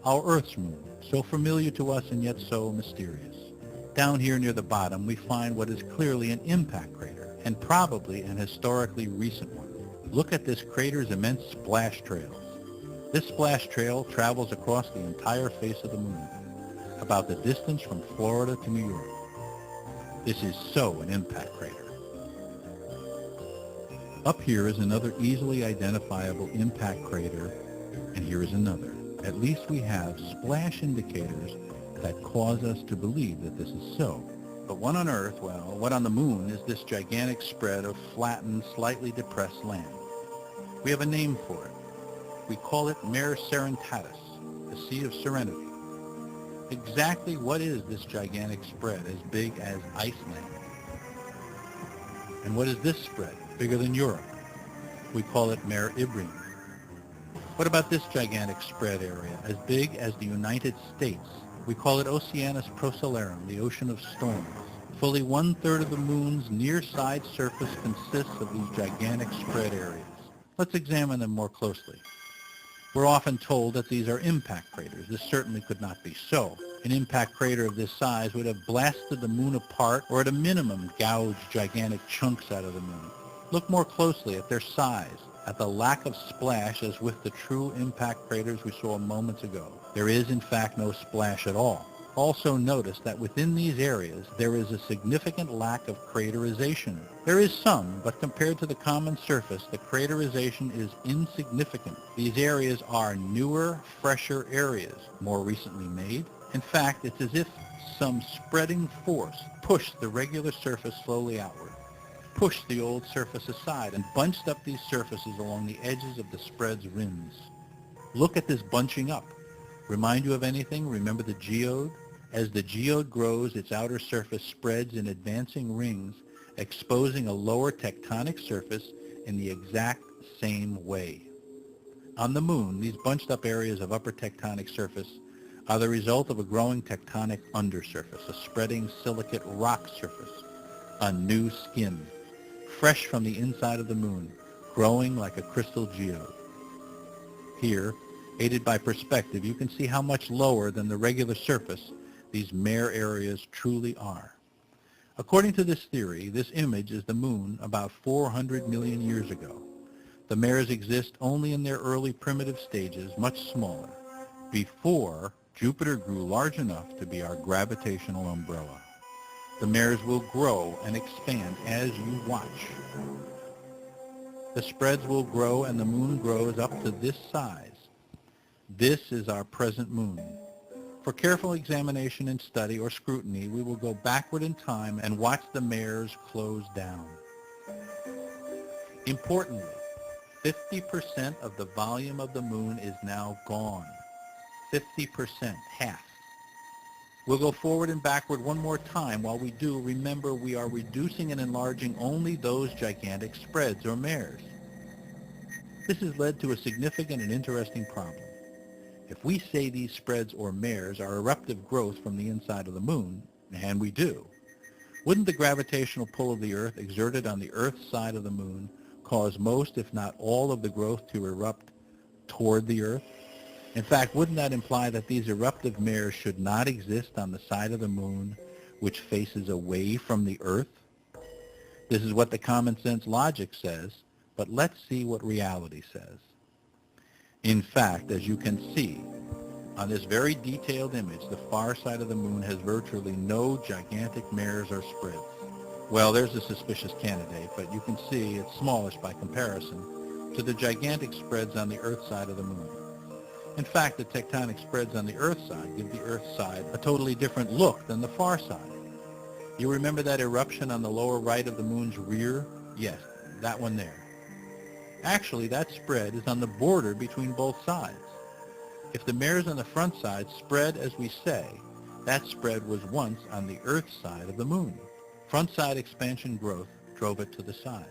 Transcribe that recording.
our Earth's moon, so familiar to us and yet so mysterious. Down here near the bottom, we find what is clearly an impact crater, and probably an historically recent one. Look at this crater's immense splash trails. This splash trail travels across the entire face of the moon, about the distance from Florida to New York. This is so an impact crater. Up here is another easily identifiable impact crater, and here is another. At least we have splash indicators that cause us to believe that this is so. But what on Earth, well, what on the moon is this gigantic spread of flattened, slightly depressed land? We have a name for it. We call it Mare Serenitatis, the Sea of Serenity. Exactly what is this gigantic spread as big as Iceland? And what is this spread, bigger than Europe? We call it Mare Imbrium. What about this gigantic spread area, as big as the United States? We call it Oceanus Procellarum, the ocean of storms. Fully one-third of the moon's near-side surface consists of these gigantic spread areas. Let's examine them more closely. We're often told that these are impact craters. This certainly could not be so. An impact crater of this size would have blasted the moon apart, or at a minimum gouged gigantic chunks out of the moon. Look more closely at their size, at the lack of splash as with the true impact craters we saw moments ago. There is in fact no splash at all. Also notice that within these areas there is a significant lack of craterization. There is some, but compared to the common surface, the craterization is insignificant. These areas are newer, fresher areas, more recently made. In fact, it's as if some spreading force pushed the regular surface slowly outward, pushed the old surface aside, and bunched up these surfaces along the edges of the spread's rims. Look at this bunching up. Remind you of anything? Remember the geode? As the geode grows, its outer surface spreads in advancing rings, exposing a lower tectonic surface in the exact same way. On the moon, these bunched up areas of upper tectonic surface are the result of a growing tectonic undersurface, a spreading silicate rock surface, a new skin, fresh from the inside of the moon, growing like a crystal geode. Here, aided by perspective, you can see how much lower than the regular surface these mare areas truly are. According to this theory, this image is the moon about 400 million years ago. The mares exist only in their early primitive stages, much smaller, before Jupiter grew large enough to be our gravitational umbrella. The mares will grow and expand as you watch. The spreads will grow and the moon grows up to this size. This is our present moon. For careful examination and study or scrutiny, we will go backward in time and watch the mares close down. Importantly, 50% of the volume of the moon is now gone. 50%, half. We'll go forward and backward one more time. While we do, remember we are reducing and enlarging only those gigantic spreads or mares. This has led to a significant and interesting problem. If we say these spreads or mares are eruptive growth from the inside of the moon, and we do, wouldn't the gravitational pull of the Earth exerted on the Earth's side of the moon cause most, if not all, of the growth to erupt toward the Earth? In fact, wouldn't that imply that these eruptive mares should not exist on the side of the moon which faces away from the Earth? This is what the common sense logic says, but let's see what reality says. In fact, as you can see, on this very detailed image, the far side of the moon has virtually no gigantic mares or spreads. Well, there's a suspicious candidate, but you can see it's smallish by comparison to the gigantic spreads on the Earth side of the moon. In fact, the tectonic spreads on the Earth side give the Earth side a totally different look than the far side. You remember that eruption on the lower right of the moon's rear? Yes, that one there. Actually, that spread is on the border between both sides. If the mares on the front side spread as we say, that spread was once on the Earth side of the moon. Front side expansion growth drove it to the side.